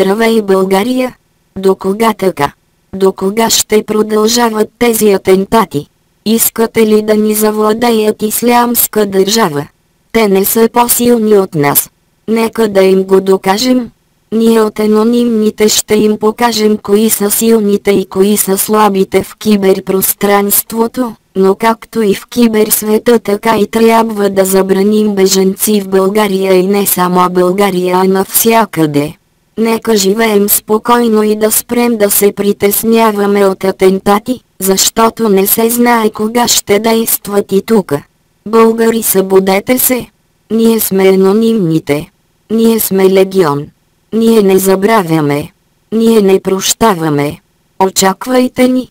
Здравей, България! До кога така? До кога ще продължават тези атентати? Искате ли да ни завладеят ислямска държава? Те не са по-силни от нас. Нека да им го докажем. Ние от анонимните ще им покажем кои са силните и кои са слабите в киберпространството, но както и в киберсвета, така и трябва да забраним бежанци в България и не само България, а навсякъде. Нека живеем спокойно и да спрем да се притесняваме от атентати, защото не се знае кога ще действат и тука. Българи, събудете се! Ние сме анонимните. Ние сме легион. Ние не забравяме. Ние не прощаваме. Очаквайте ни!